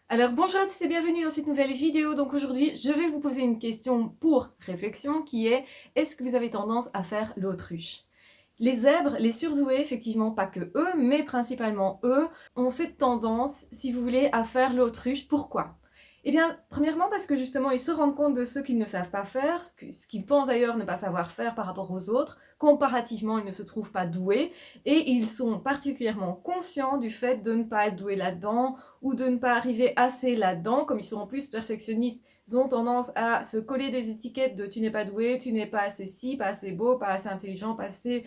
Alors bonjour à tous et bienvenue dans cette nouvelle vidéo. Donc aujourd'hui, je vais vous poser une question pour réflexion qui est: est-ce que vous avez tendance à faire l'autruche? Les zèbres, les surdoués, effectivement pas que eux, mais principalement eux, ont cette tendance, si vous voulez, à faire l'autruche. Pourquoi? Eh bien, premièrement parce que justement, ils se rendent compte de ce qu'ils ne savent pas faire, ce qu'ils pensent d'ailleurs ne pas savoir faire par rapport aux autres. Comparativement, ils ne se trouvent pas doués et ils sont particulièrement conscients du fait de ne pas être doués là-dedans ou de ne pas arriver assez là-dedans. Comme ils sont en plus perfectionnistes, ils ont tendance à se coller des étiquettes de tu n'es pas doué, tu n'es pas assez ci, pas assez beau, pas assez intelligent, pas assez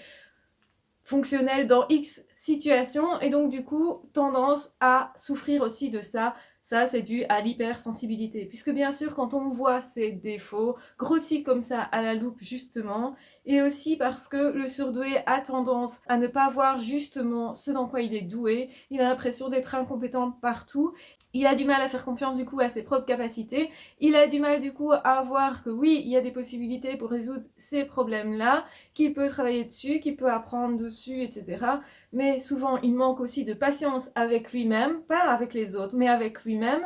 fonctionnel dans X situation, et donc du coup tendance à souffrir aussi de ça. Ça, c'est dû à l'hypersensibilité, puisque bien sûr, quand on voit ses défauts grossis comme ça à la loupe, justement, et aussi parce que le surdoué a tendance à ne pas voir justement ce dans quoi il est doué, il a l'impression d'être incompétent partout, il a du mal à faire confiance du coup à ses propres capacités, il a du mal du coup à voir que oui, il y a des possibilités pour résoudre ces problèmes-là, qu'il peut travailler dessus, qu'il peut apprendre dessus, etc. Mais souvent, il manque aussi de patience avec lui-même, pas avec les autres, mais avec lui-même.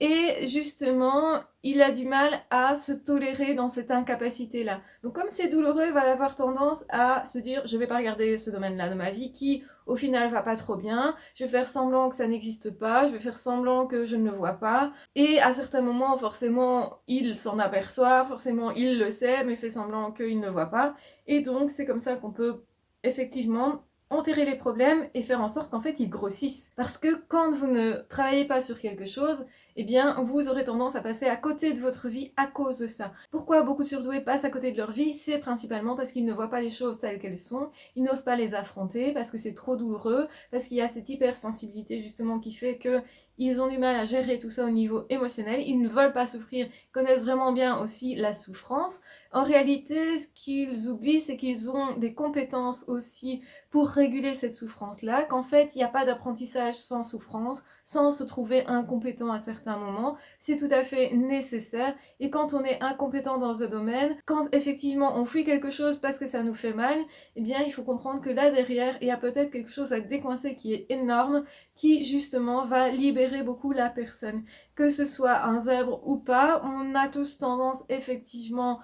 Et justement, il a du mal à se tolérer dans cette incapacité-là. Donc comme c'est douloureux, il va avoir tendance à se dire: je vais pas regarder ce domaine-là de ma vie qui, au final, va pas trop bien. Je vais faire semblant que ça n'existe pas. Je vais faire semblant que je ne le vois pas. Et à certains moments, forcément, il s'en aperçoit. Forcément, il le sait, mais fait semblant qu'il ne le voit pas. Et donc, c'est comme ça qu'on peut effectivement enterrer les problèmes et faire en sorte qu'en fait ils grossissent. Parce que quand vous ne travaillez pas sur quelque chose, eh bien, vous aurez tendance à passer à côté de votre vie à cause de ça. Pourquoi beaucoup de surdoués passent à côté de leur vie? C'est principalement parce qu'ils ne voient pas les choses telles qu'elles sont, ils n'osent pas les affronter, parce que c'est trop douloureux, parce qu'il y a cette hypersensibilité justement qui fait que ils ont du mal à gérer tout ça au niveau émotionnel, ils ne veulent pas souffrir, ils connaissent vraiment bien aussi la souffrance. En réalité, ce qu'ils oublient, c'est qu'ils ont des compétences aussi pour réguler cette souffrance-là, qu'en fait, il n'y a pas d'apprentissage sans souffrance, sans se trouver incompétent à certains moments. C'est tout à fait nécessaire. Et quand on est incompétent dans un domaine, quand effectivement on fuit quelque chose parce que ça nous fait mal, eh bien, il faut comprendre que là derrière, il y a peut-être quelque chose à décoincer qui est énorme, qui justement va libérer beaucoup la personne. Que ce soit un zèbre ou pas, on a tous tendance effectivement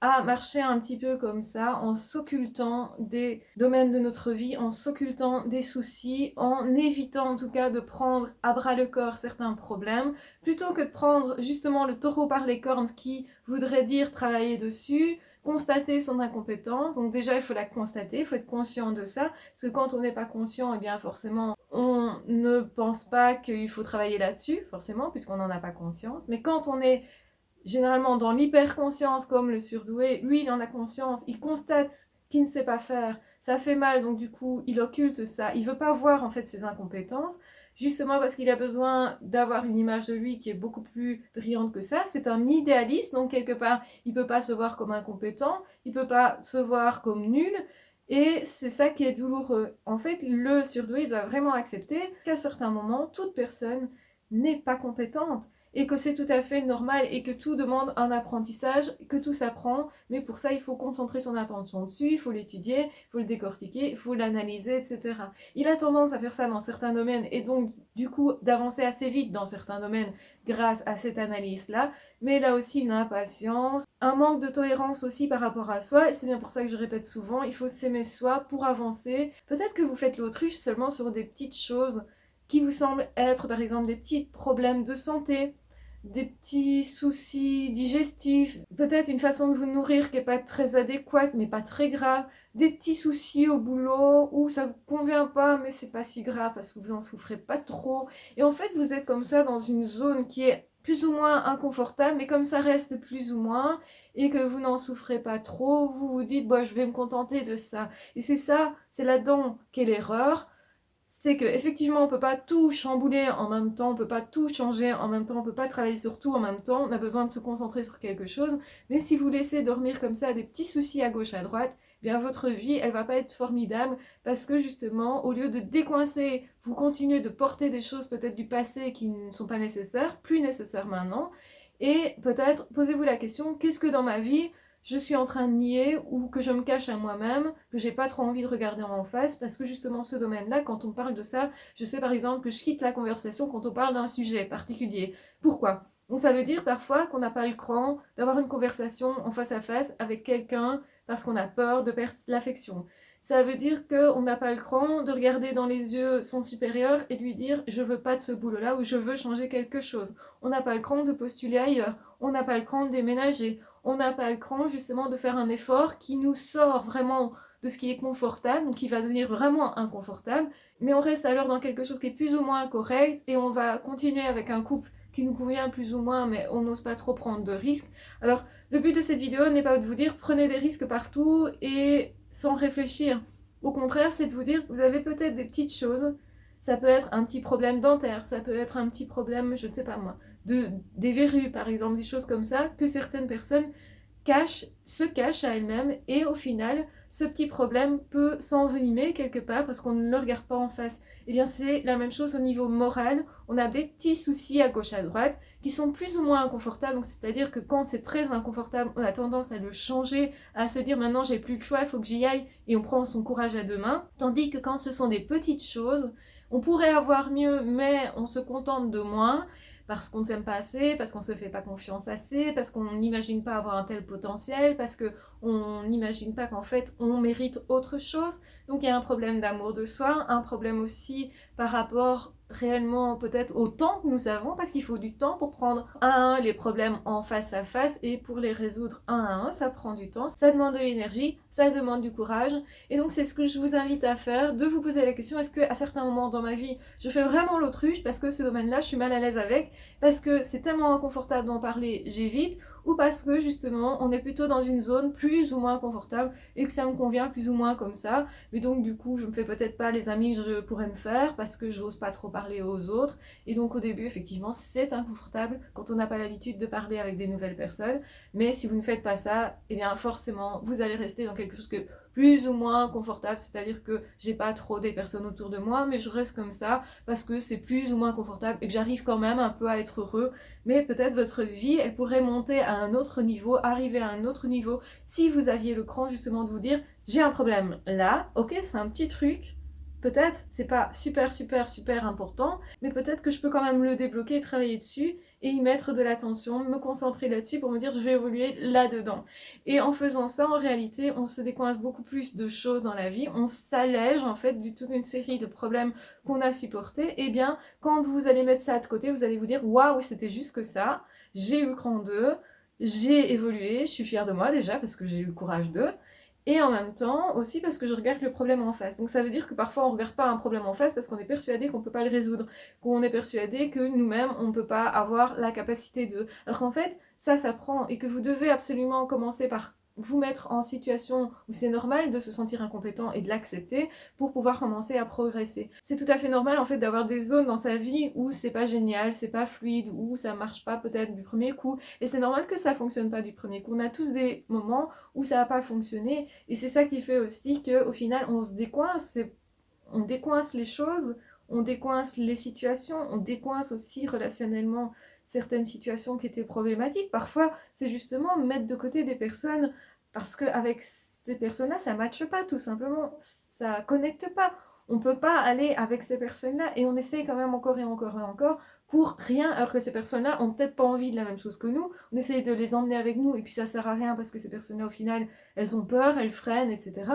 à marcher un petit peu comme ça, en s'occultant des domaines de notre vie, en s'occultant des soucis, en évitant en tout cas de prendre à bras le corps certains problèmes, plutôt que de prendre justement le taureau par les cornes qui voudrait dire travailler dessus, constater son incompétence. Donc déjà il faut la constater, il faut être conscient de ça, parce que quand on n'est pas conscient, eh bien forcément on ne pense pas qu'il faut travailler là-dessus, forcément, puisqu'on n'en a pas conscience. Mais quand on est généralement dans l'hyperconscience comme le surdoué, lui il en a conscience, il constate qu'il ne sait pas faire, ça fait mal, donc du coup il occulte ça, il veut pas voir en fait ses incompétences, justement parce qu'il a besoin d'avoir une image de lui qui est beaucoup plus brillante que ça. C'est un idéaliste, donc quelque part il peut pas se voir comme incompétent, il peut pas se voir comme nul, et c'est ça qui est douloureux. En fait, le surdoué doit vraiment accepter qu'à certains moments, toute personne n'est pas compétente et que c'est tout à fait normal et que tout demande un apprentissage, que tout s'apprend, mais pour ça il faut concentrer son attention dessus, il faut l'étudier, il faut le décortiquer, il faut l'analyser, etc. Il a tendance à faire ça dans certains domaines et donc du coup d'avancer assez vite dans certains domaines grâce à cette analyse-là, mais là aussi une impatience, un manque de tolérance aussi par rapport à soi, et c'est bien pour ça que je répète souvent, il faut s'aimer soi pour avancer. Peut-être que vous faites l'autruche seulement sur des petites choses qui vous semblent être par exemple des petits problèmes de santé, des petits soucis digestifs, peut-être une façon de vous nourrir qui n'est pas très adéquate mais pas très grave, des petits soucis au boulot où ça vous convient pas mais c'est pas si grave parce que vous en souffrez pas trop, et en fait vous êtes comme ça dans une zone qui est plus ou moins inconfortable, mais comme ça reste plus ou moins et que vous n'en souffrez pas trop, vous vous dites bah, je vais me contenter de ça, et c'est ça, c'est là-dedans qu'est l'erreur. C'est qu'effectivement on ne peut pas tout chambouler en même temps, on ne peut pas tout changer en même temps, on ne peut pas travailler sur tout en même temps, on a besoin de se concentrer sur quelque chose, mais si vous laissez dormir comme ça des petits soucis à gauche à droite, eh bien votre vie elle va pas être formidable, parce que justement au lieu de décoincer, vous continuez de porter des choses peut-être du passé qui ne sont pas nécessaires, plus nécessaires maintenant, et peut-être posez-vous la question: qu'est-ce que dans ma vie je suis en train de nier ou que je me cache à moi-même, que j'ai pas trop envie de regarder en face parce que justement ce domaine-là, quand on parle de ça, je sais par exemple que je quitte la conversation quand on parle d'un sujet particulier. Pourquoi? Donc ça veut dire parfois qu'on n'a pas le cran d'avoir une conversation en face à face avec quelqu'un parce qu'on a peur de perdre l'affection. Ça veut dire qu'on n'a pas le cran de regarder dans les yeux son supérieur et de lui dire je veux pas de ce boulot-là ou je veux changer quelque chose. On n'a pas le cran de postuler ailleurs. On n'a pas le cran de déménager. On n'a pas le cran justement de faire un effort qui nous sort vraiment de ce qui est confortable, donc qui va devenir vraiment inconfortable, mais on reste alors dans quelque chose qui est plus ou moins correct et on va continuer avec un couple qui nous convient plus ou moins, mais on n'ose pas trop prendre de risques. Alors, le but de cette vidéo n'est pas de vous dire prenez des risques partout et sans réfléchir. Au contraire, c'est de vous dire vous avez peut-être des petites choses. Ça peut être un petit problème dentaire, ça peut être un petit problème, je ne sais pas moi, des verrues par exemple, des choses comme ça, que certaines personnes se cachent à elles-mêmes et au final, ce petit problème peut s'envenimer quelque part parce qu'on ne le regarde pas en face. Et bien c'est la même chose au niveau moral, on a des petits soucis à gauche à droite qui sont plus ou moins inconfortables, donc c'est-à-dire que quand c'est très inconfortable, on a tendance à le changer, à se dire maintenant j'ai plus le choix, il faut que j'y aille et on prend son courage à deux mains, tandis que quand ce sont des petites choses, on pourrait avoir mieux mais on se contente de moins, parce qu'on ne s'aime pas assez, parce qu'on ne se fait pas confiance assez, parce qu'on n'imagine pas avoir un tel potentiel, parce qu'on n'imagine pas qu'en fait on mérite autre chose. Donc il y a un problème d'amour de soi, un problème aussi par rapport réellement peut-être au temps que nous avons, parce qu'il faut du temps pour prendre un à un les problèmes en face à face et pour les résoudre un à un, ça prend du temps, ça demande de l'énergie, ça demande du courage. Et donc c'est ce que je vous invite à faire, de vous poser la question, est-ce qu'à certains moments dans ma vie je fais vraiment l'autruche parce que ce domaine-là je suis mal à l'aise avec, parce que c'est tellement inconfortable d'en parler, j'évite, ou parce que justement on est plutôt dans une zone plus ou moins confortable et que ça me convient plus ou moins comme ça, mais donc du coup je me fais peut-être pas les amis que je pourrais me faire parce que j'ose pas trop parler aux autres, et donc au début effectivement c'est inconfortable quand on n'a pas l'habitude de parler avec des nouvelles personnes, mais si vous ne faites pas ça, et bien forcément vous allez rester dans quelque chose que plus ou moins confortable, c'est-à-dire que j'ai pas trop des personnes autour de moi, mais je reste comme ça parce que c'est plus ou moins confortable et que j'arrive quand même un peu à être heureux. Mais peut-être votre vie, elle pourrait monter à un autre niveau, arriver à un autre niveau, si vous aviez le cran justement de vous dire j'ai un problème là, ok, c'est un petit truc, peut-être c'est pas super important, mais peut-être que je peux quand même le débloquer, travailler dessus et y mettre de l'attention, me concentrer là-dessus pour me dire je vais évoluer là-dedans. Et en faisant ça, en réalité, on se décoince beaucoup plus de choses dans la vie, on s'allège en fait de toute une série de problèmes qu'on a supportés. Et bien, quand vous allez mettre ça de côté, vous allez vous dire waouh, c'était juste que ça, j'ai eu le cran d'eux, j'ai évolué, je suis fière de moi déjà parce que j'ai eu le courage d'eux. Et en même temps aussi parce que je regarde le problème en face. Donc ça veut dire que parfois on ne regarde pas un problème en face parce qu'on est persuadé qu'on ne peut pas le résoudre, qu'on est persuadé que nous-mêmes on ne peut pas avoir la capacité de... Alors qu'en fait ça s'apprend et que vous devez absolument commencer par vous mettre en situation où c'est normal de se sentir incompétent et de l'accepter pour pouvoir commencer à progresser. C'est tout à fait normal en fait d'avoir des zones dans sa vie où c'est pas génial, c'est pas fluide, où ça marche pas peut-être du premier coup, et c'est normal que ça fonctionne pas du premier coup. On a tous des moments où ça n'a pas fonctionné, et c'est ça qui fait aussi qu'au final on se décoince, on décoince les choses, on décoince les situations, on décoince aussi relationnellement certaines situations qui étaient problématiques. Parfois, c'est justement mettre de côté des personnes parce qu'avec ces personnes-là, ça ne matche pas tout simplement, ça ne connecte pas. On ne peut pas aller avec ces personnes-là et on essaye quand même encore et encore et encore pour rien, alors que ces personnes-là ont peut-être pas envie de la même chose que nous. On essaye de les emmener avec nous et puis ça sert à rien parce que ces personnes-là, au final, elles ont peur, elles freinent, etc.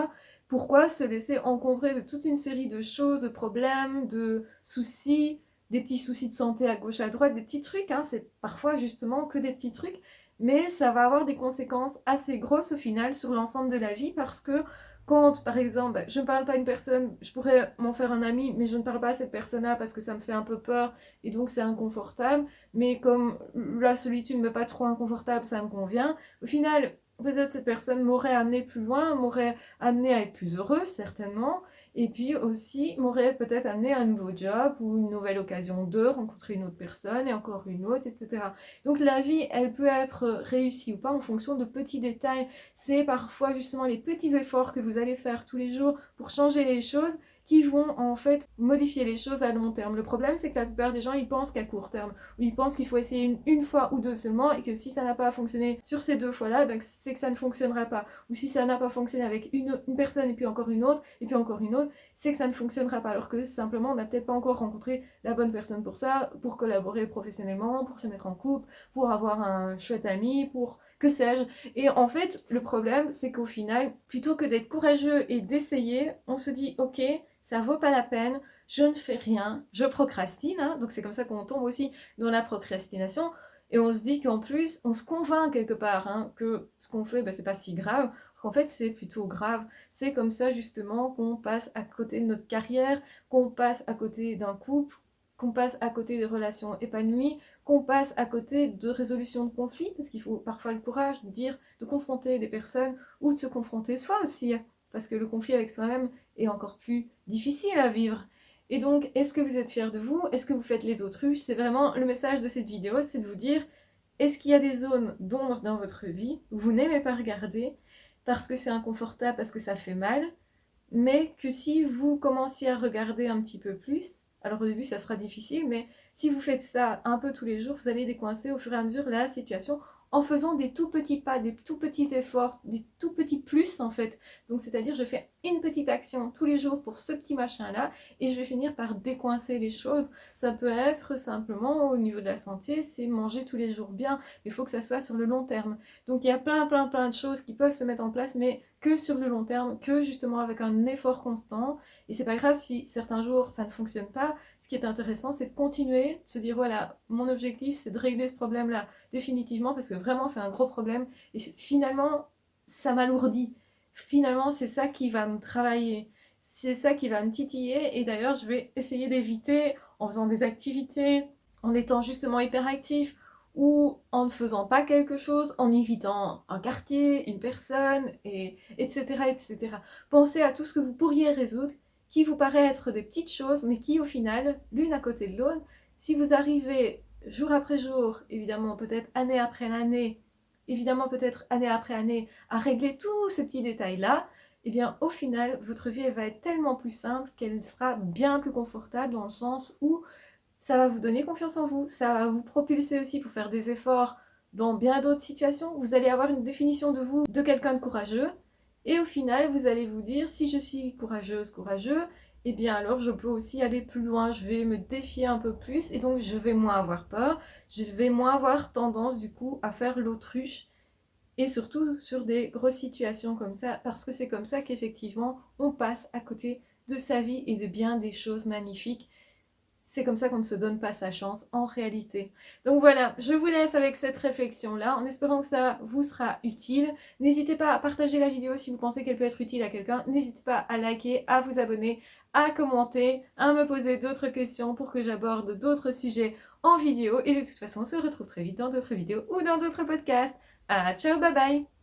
Pourquoi se laisser encombrer de toute une série de choses, de problèmes, de soucis, des petits soucis de santé à gauche, à droite, des petits trucs, hein, c'est parfois justement que des petits trucs, mais ça va avoir des conséquences assez grosses au final sur l'ensemble de la vie parce que quand, par exemple, je ne parle pas à une personne, je pourrais m'en faire un ami, mais je ne parle pas à cette personne-là parce que ça me fait un peu peur et donc c'est inconfortable, mais comme la solitude ne m'est pas trop inconfortable, ça me convient. Au final, peut-être cette personne m'aurait amené plus loin, m'aurait amené à être plus heureux, certainement, et puis aussi m'aurait peut-être amené à un nouveau job ou une nouvelle occasion de rencontrer une autre personne et encore une autre, etc. Donc la vie, elle peut être réussie ou pas en fonction de petits détails. C'est parfois justement les petits efforts que vous allez faire tous les jours pour changer les choses qui vont en fait modifier les choses à long terme. Le problème, c'est que la plupart des gens, ils pensent qu'à court terme, ou ils pensent qu'il faut essayer une fois ou deux seulement, et que si ça n'a pas fonctionné sur ces 2 fois-là, ben, c'est que ça ne fonctionnera pas. Ou si ça n'a pas fonctionné avec une personne, et puis encore une autre, et puis encore une autre, c'est que ça ne fonctionnera pas. Alors que simplement, on n'a peut-être pas encore rencontré la bonne personne pour ça, pour collaborer professionnellement, pour se mettre en couple, pour avoir un chouette ami, pour que sais-je. Et en fait, le problème, c'est qu'au final, plutôt que d'être courageux et d'essayer, on se dit, ok, ça vaut pas la peine, je ne fais rien, je procrastine, hein. Donc c'est comme ça qu'on tombe aussi dans la procrastination, et on se dit qu'en plus, on se convainc quelque part, hein, que ce qu'on fait, ben, c'est pas si grave, qu'en fait c'est plutôt grave. C'est comme ça justement qu'on passe à côté de notre carrière, qu'on passe à côté d'un couple, qu'on passe à côté des relations épanouies, qu'on passe à côté de résolution de conflits, parce qu'il faut parfois le courage de dire, de confronter des personnes, ou de se confronter soi aussi, parce que le conflit avec soi-même est encore plus difficile à vivre. Et donc, est-ce que vous êtes fiers de vous? Est-ce que vous faites les autruches? C'est vraiment le message de cette vidéo, c'est de vous dire, est-ce qu'il y a des zones d'ombre dans votre vie où vous n'aimez pas regarder, parce que c'est inconfortable, parce que ça fait mal, mais que si vous commenciez à regarder un petit peu plus, alors au début ça sera difficile, mais si vous faites ça un peu tous les jours, vous allez décoincer au fur et à mesure la situation en faisant des tout petits pas, des tout petits efforts, des tout petits plus en fait. Donc c'est-à-dire je fais une petite action tous les jours pour ce petit machin là et je vais finir par décoincer les choses. Ça peut être simplement au niveau de la santé, c'est manger tous les jours bien, mais il faut que ça soit sur le long terme. Donc il y a plein de choses qui peuvent se mettre en place, mais que sur le long terme, que justement avec un effort constant. Et c'est pas grave si certains jours ça ne fonctionne pas. Ce qui est intéressant, c'est de continuer, de se dire voilà, mon objectif c'est de régler ce problème-là définitivement, parce que vraiment c'est un gros problème. Et finalement, ça m'alourdit. Finalement, c'est ça qui va me travailler. C'est ça qui va me titiller. Et d'ailleurs, je vais essayer d'éviter en faisant des activités, en étant justement hyperactif, ou en ne faisant pas quelque chose, en évitant un quartier, une personne, et etc., etc. Pensez à tout ce que vous pourriez résoudre, qui vous paraît être des petites choses, mais qui au final, l'une à côté de l'autre, si vous arrivez jour après jour, évidemment peut-être année après année, évidemment peut-être année après année, à régler tous ces petits détails-là, eh bien au final, votre vie elle va être tellement plus simple qu'elle sera bien plus confortable dans le sens où ça va vous donner confiance en vous, ça va vous propulser aussi pour faire des efforts dans bien d'autres situations. Vous allez avoir une définition de vous, de quelqu'un de courageux, et au final, vous allez vous dire, si je suis courageuse, courageux, eh bien alors je peux aussi aller plus loin, je vais me défier un peu plus, et donc je vais moins avoir peur, je vais moins avoir tendance du coup à faire l'autruche, et surtout sur des grosses situations comme ça, parce que c'est comme ça qu'effectivement on passe à côté de sa vie et de bien des choses magnifiques. C'est comme ça qu'on ne se donne pas sa chance en réalité. Donc voilà, je vous laisse avec cette réflexion-là, en espérant que ça vous sera utile. N'hésitez pas à partager la vidéo si vous pensez qu'elle peut être utile à quelqu'un. N'hésitez pas à liker, à vous abonner, à commenter, à me poser d'autres questions pour que j'aborde d'autres sujets en vidéo. Et de toute façon, on se retrouve très vite dans d'autres vidéos ou dans d'autres podcasts. Ciao, bye bye!